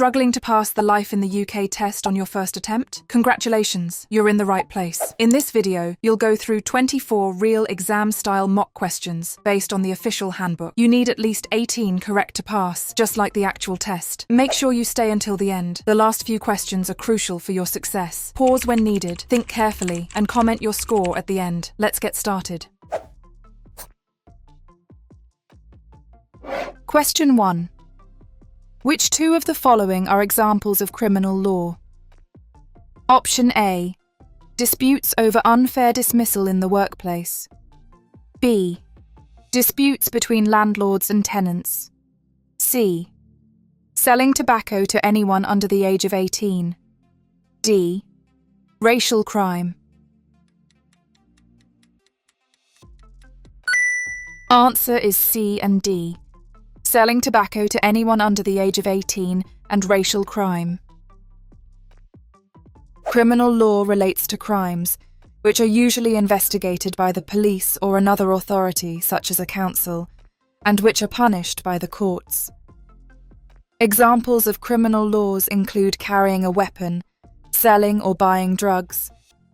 Struggling to pass the Life in the UK test on your first attempt? Congratulations, you're in the right place. In this video, you'll go through 24 real exam-style mock questions based on the official handbook. You need at least 18 correct to pass, just like the actual test. Make sure you stay until the end. The last few questions are crucial for your success. Pause when needed, think carefully, and comment your score at the end. Let's get started. Question 1. Which two of the following are examples of criminal law? Option A. Disputes over unfair dismissal in the workplace. B. Disputes between landlords and tenants. C. Selling tobacco to anyone under the age of 18. D. Racial crime. Answer is C and D. Selling tobacco to anyone under the age of 18 and racial crime. Criminal law relates to crimes, which are usually investigated by the police or another authority, such as a council, and which are punished by the courts. Examples of criminal laws include carrying a weapon, selling or buying drugs,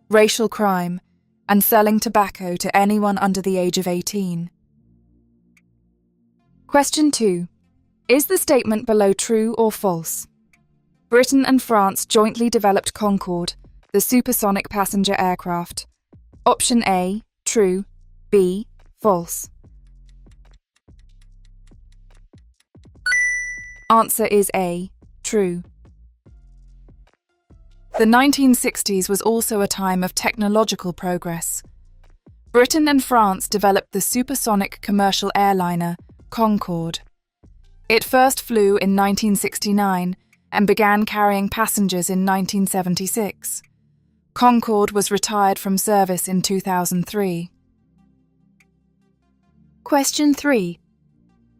racial crime, and selling tobacco to anyone under the age of 18. Question 2. Is the statement below true or false? Britain and France jointly developed Concorde, the supersonic passenger aircraft. Option A, true. B, false. Answer is A, true. The 1960s was also a time of technological progress. Britain and France developed the supersonic commercial airliner, Concorde. It first flew in 1969 and began carrying passengers in 1976. Concorde was retired from service in 2003. Question 3.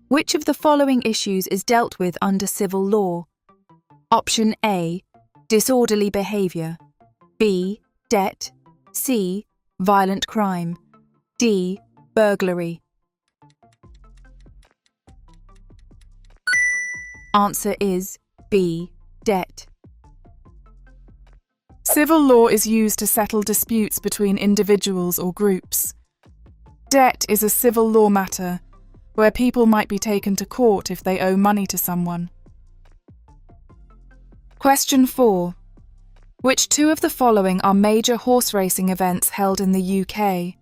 Which of the following issues is dealt with under civil law? Option A. Disorderly behaviour. B. Debt. C. Violent crime. D. Burglary. Answer is B. Debt. Civil law is used to settle disputes between individuals or groups. Debt is a civil law matter where people might be taken to court if they owe money to someone. Question 4. Which two of the following are major horse racing events held in the UK?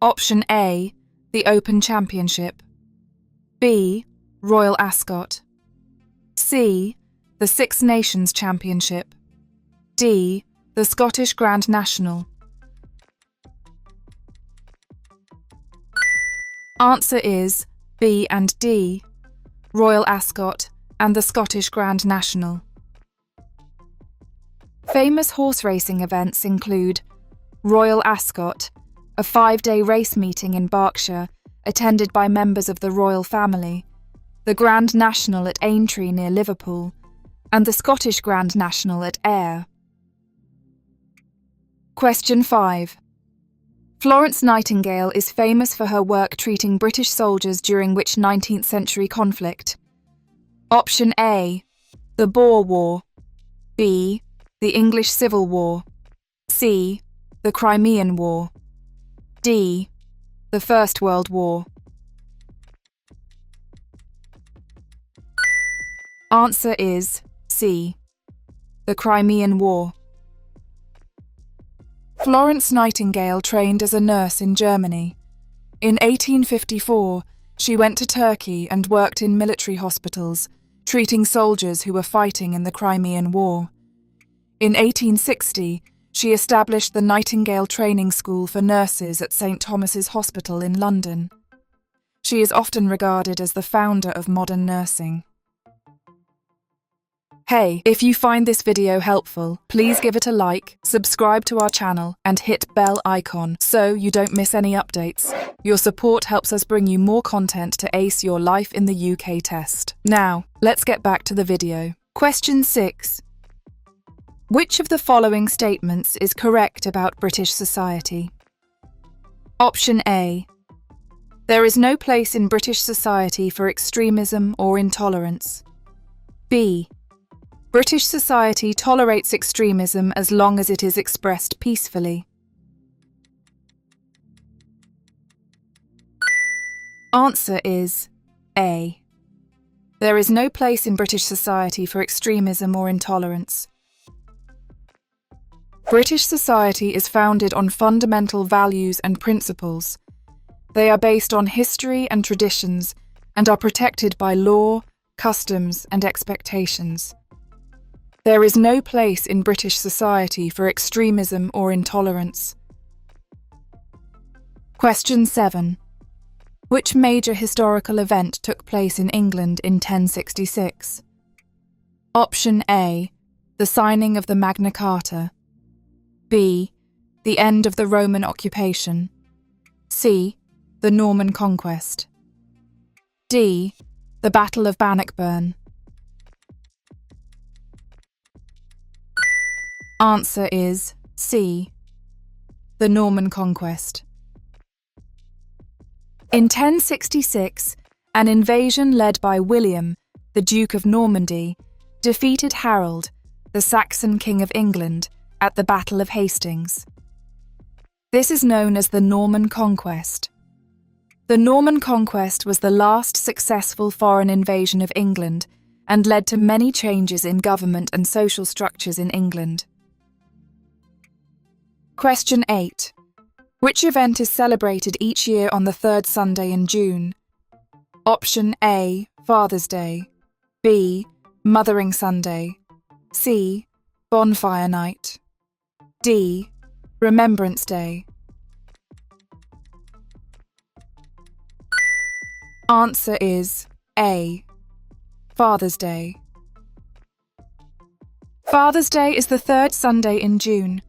Option A. The Open Championship. B. Royal Ascot. C. The Six Nations Championship. D. The Scottish Grand National. Answer is B and D, Royal Ascot and the Scottish Grand National. Famous horse racing events include Royal Ascot, a 5-day race meeting in Berkshire attended by members of the royal family, the Grand National at Aintree near Liverpool, and the Scottish Grand National at Ayr. Question 5. Florence Nightingale is famous for her work treating British soldiers during which 19th century conflict? Option A. The Boer War. B. The English Civil War. C. The Crimean War. D. The First World War. Answer is C. The Crimean War. Florence Nightingale trained as a nurse in Germany. In 1854, she went to Turkey and worked in military hospitals, treating soldiers who were fighting in the Crimean War. In 1860, she established the Nightingale Training School for Nurses at St. Thomas's Hospital in London. She is often regarded as the founder of modern nursing. Hey, if you find this video helpful, please give it a like, subscribe to our channel, and hit bell icon so you don't miss any updates. Your support helps us bring you more content to ace your Life in the UK test. Now, let's get back to the video. Question 6. Which of the following statements is correct about British society? Option A. There is no place in British society for extremism or intolerance. B. British society tolerates extremism as long as it is expressed peacefully. Answer is A. There is no place in British society for extremism or intolerance. British society is founded on fundamental values and principles. They are based on history and traditions and are protected by law, customs, and expectations. There is no place in British society for extremism or intolerance. Question 7. Which major historical event took place in England in 1066? Option A. The signing of the Magna Carta. B. The end of the Roman occupation. C. The Norman conquest. D. The Battle of Bannockburn. Answer is C. The Norman conquest. In 1066, an invasion led by William, the Duke of Normandy, defeated Harold, the Saxon King of England, at the Battle of Hastings. This is known as the Norman Conquest. The Norman Conquest was the last successful foreign invasion of England and led to many changes in government and social structures in England. Question 8. Which event is celebrated each year on the third Sunday in June? Option A. Father's Day. B. Mothering Sunday. C. Bonfire Night. D. Remembrance Day. Answer is A. Father's Day. Father's Day is the third Sunday in June.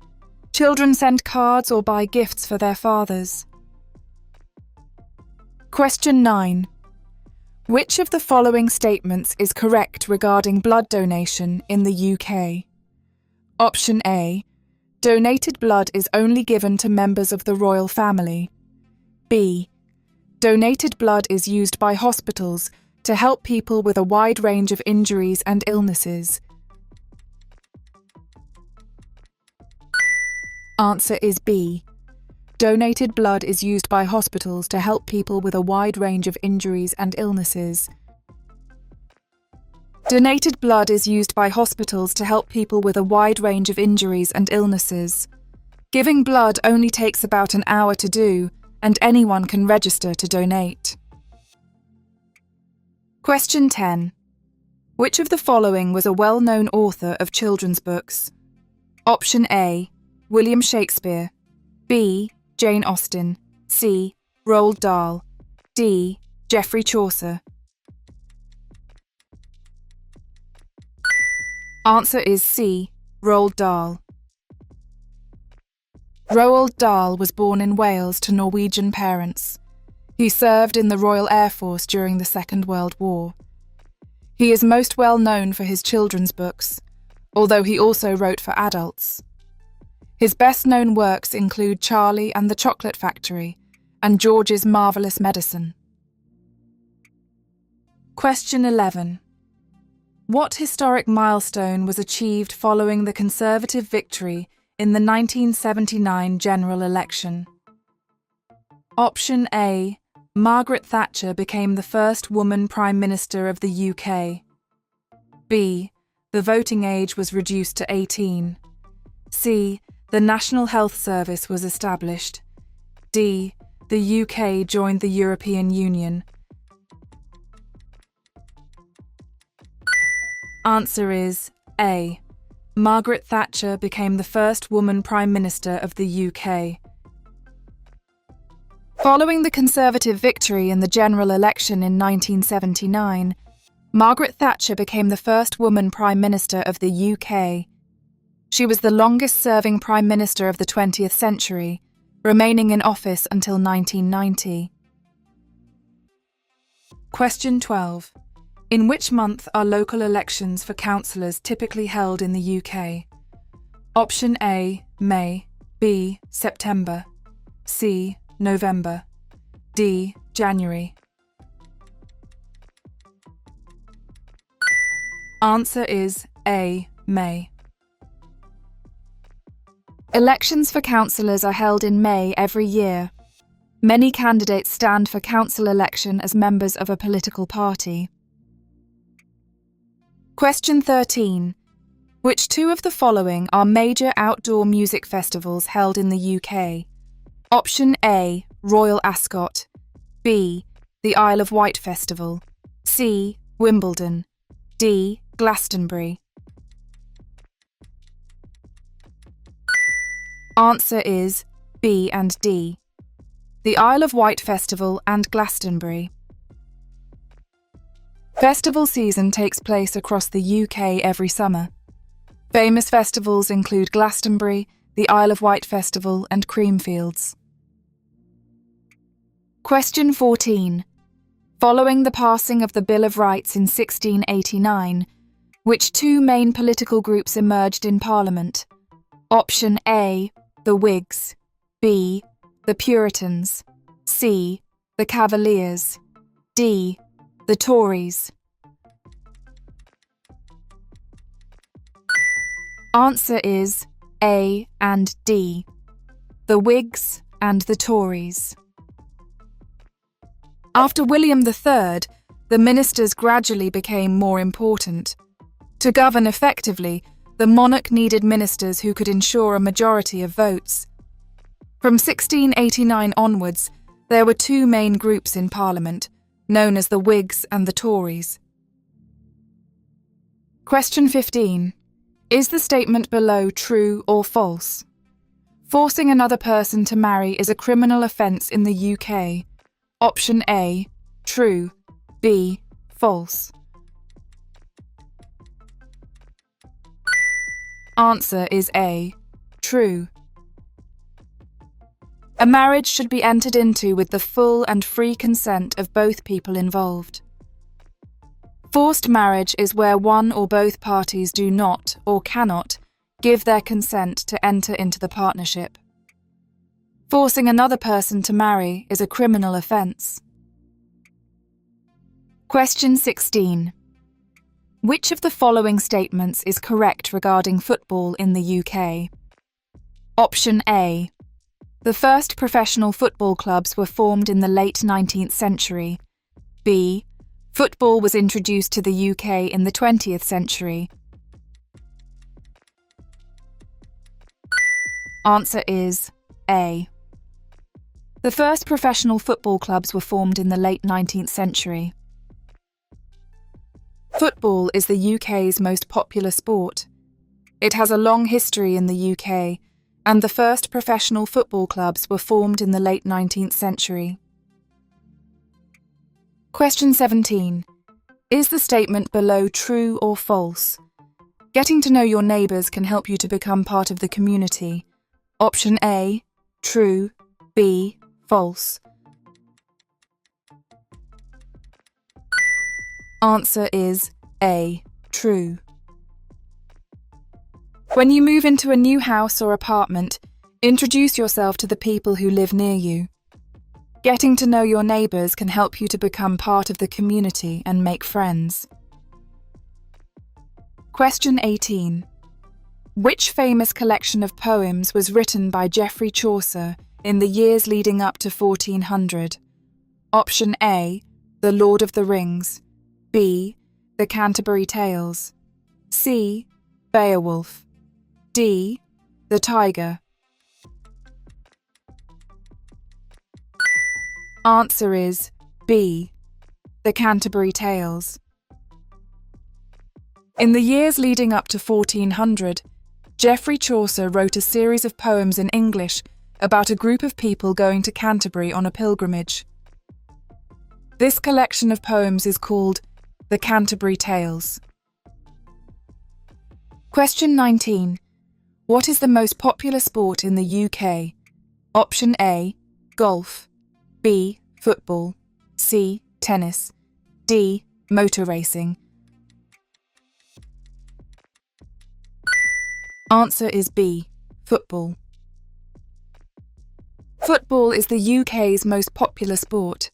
Children send cards or buy gifts for their fathers. Question 9. Which of the following statements is correct regarding blood donation in the UK? Option A. Donated blood is only given to members of the royal family. B. Donated blood is used by hospitals to help people with a wide range of injuries and illnesses. Answer is B. Donated blood is used by hospitals to help people with a wide range of injuries and illnesses. Donated blood is used by hospitals to help people with a wide range of injuries and illnesses. Giving blood only takes about an hour to do, and anyone can register to donate. Question 10. Which of the following was a well-known author of children's books? Option A. William Shakespeare. B. Jane Austen. C. Roald Dahl. D. Geoffrey Chaucer. Answer is C. Roald Dahl. Roald Dahl was born in Wales to Norwegian parents. He served in the Royal Air Force during the Second World War. He is most well known for his children's books, although he also wrote for adults. His best-known works include Charlie and the Chocolate Factory and George's Marvelous Medicine. Question 11. What historic milestone was achieved following the Conservative victory in the 1979 general election? Option A. Margaret Thatcher became the first woman Prime Minister of the UK. B. The voting age was reduced to 18. C. The National Health Service was established. D. The UK joined the European Union. Answer is A. Margaret Thatcher became the first woman Prime Minister of the UK. Following the Conservative victory in the general election in 1979, Margaret Thatcher became the first woman Prime Minister of the UK. She was the longest-serving Prime Minister of the 20th century, remaining in office until 1990. Question 12. In which month are local elections for councillors typically held in the UK? Option A. May. B. September. C. November. D. January. Answer is A. May. Elections for councillors are held in May every year. Many candidates stand for council election as members of a political party. Question 13. Which two of the following are major outdoor music festivals held in the UK? Option A, Royal Ascot. B, the Isle of Wight Festival. C, Wimbledon. D, Glastonbury. Answer is B and D. The Isle of Wight Festival and Glastonbury. Festival season takes place across the UK every summer. Famous festivals include Glastonbury, the Isle of Wight Festival and Creamfields. Question 14. Following the passing of the Bill of Rights in 1689, which two main political groups emerged in Parliament? Option A, the Whigs. B, the Puritans. C, the Cavaliers. D, the Tories. Answer is A and D, the Whigs and the Tories. After William III, the ministers gradually became more important. To govern effectively, the monarch needed ministers who could ensure a majority of votes. From 1689 onwards, there were two main groups in Parliament, known as the Whigs and the Tories. Question 15. Is the statement below true or false? Forcing another person to marry is a criminal offence in the UK. Option A, true. B, false. Answer is A, true. A marriage should be entered into with the full and free consent of both people involved. Forced marriage is where one or both parties do not or cannot give their consent to enter into the partnership. Forcing another person to marry is a criminal offence. Question 16. Which of the following statements is correct regarding football in the UK? Option A. The first professional football clubs were formed in the late 19th century. B. Football was introduced to the UK in the 20th century. Answer is A. The first professional football clubs were formed in the late 19th century. Football is the UK's most popular sport. It has a long history in the UK, and the first professional football clubs were formed in the late 19th century. Question 17. Is the statement below true or false? Getting to know your neighbours can help you to become part of the community. Option A, true. B, false. Answer is A, true. When you move into a new house or apartment, introduce yourself to the people who live near you. Getting to know your neighbours can help you to become part of the community and make friends. Question 18. Which famous collection of poems was written by Geoffrey Chaucer in the years leading up to 1400? Option A, The Lord of the Rings. B, The Canterbury Tales. C, Beowulf. D, The Tiger. Answer is B, The Canterbury Tales. In the years leading up to 1400, Geoffrey Chaucer wrote a series of poems in English about a group of people going to Canterbury on a pilgrimage. This collection of poems is called The Canterbury Tales. Question 19. What is the most popular sport in the UK? Option A, golf. B, football. C, tennis. D, motor racing. Answer is B, football. Football is the UK's most popular sport.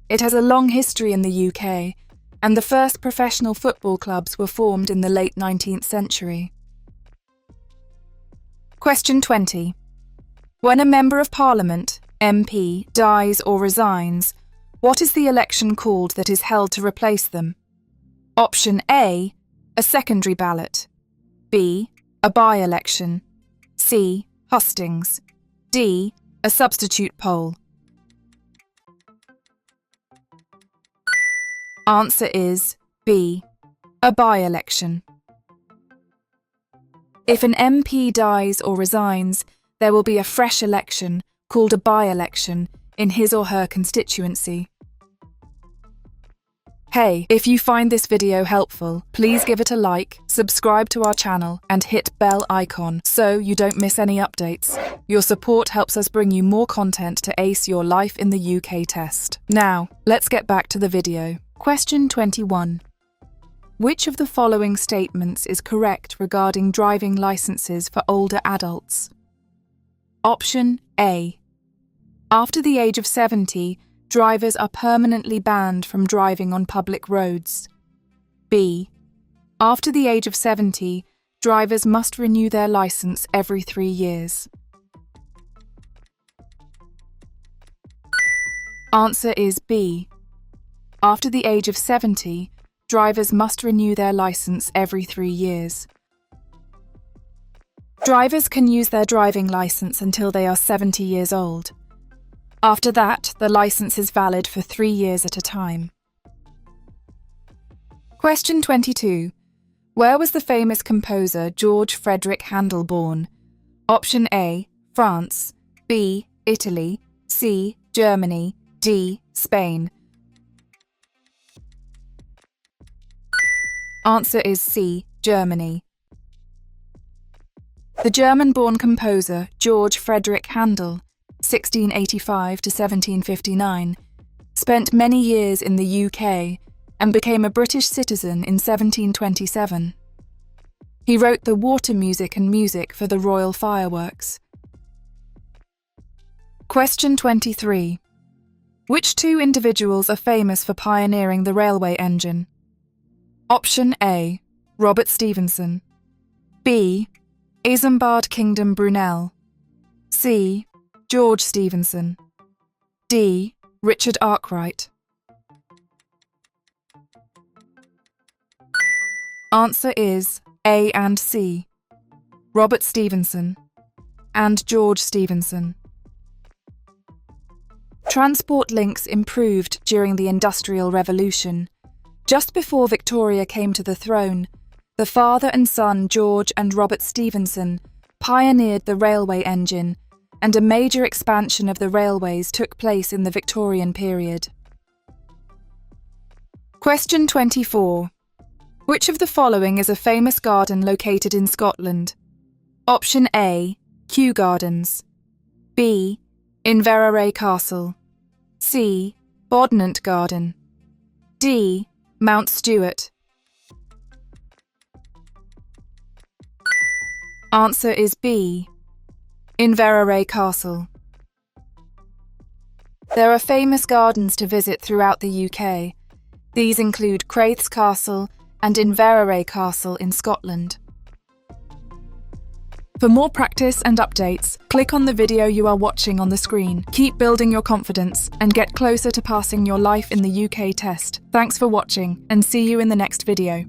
It has a long history in the UK, and the first professional football clubs were formed in the late 19th century. Question 20. When a Member of Parliament, MP, dies or resigns, what is the election called that is held to replace them? Option A, a secondary ballot. B, a by-election. C, hustings. D, a substitute poll. Answer is B, a by-election. If an MP dies or resigns, there will be a fresh election, called a by-election, in his or her constituency. Hey, if you find this video helpful, please give it a like, subscribe to our channel, and hit bell icon so you don't miss any updates. Your support helps us bring you more content to ace your life in the UK test. Now, let's get back to the video. Question 21. Which of the following statements is correct regarding driving licenses for older adults? Option A. After the age of 70, drivers are permanently banned from driving on public roads. B. After the age of 70, drivers must renew their license every 3 years. Answer is B. After the age of 70, drivers must renew their license every 3 years. Drivers can use their driving license until they are 70 years old. After that, the license is valid for 3 years at a time. Question 22. Where was the famous composer George Frederick Handel born? Option A, France. B, Italy. C, Germany. D, Spain. Answer is C, Germany. The German-born composer George Frederick Handel, 1685 to 1759, spent many years in the UK and became a British citizen in 1727. He wrote the water music and music for the royal fireworks. Question 23. Which two individuals are famous for pioneering the railway engine? Option A, Robert Stephenson. B, Isambard Kingdom Brunel. C, George Stephenson. D, Richard Arkwright. Answer is A and C, Robert Stephenson and George Stephenson. Transport links improved during the Industrial Revolution. Just before Victoria came to the throne, the father and son George and Robert Stephenson pioneered the railway engine, and a major expansion of the railways took place in the Victorian period. Question 24. Which of the following is a famous garden located in Scotland? Option A, Kew Gardens. B, Inverary Castle. C, Bodnant Garden. D, Mount Stewart. Answer is B, Inverary Castle. There are famous gardens to visit throughout the UK. These include Craith's Castle and Inverary Castle in Scotland. For more practice and updates, click on the video you are watching on the screen. Keep building your confidence and get closer to passing your life in the UK test. Thanks for watching, and see you in the next video.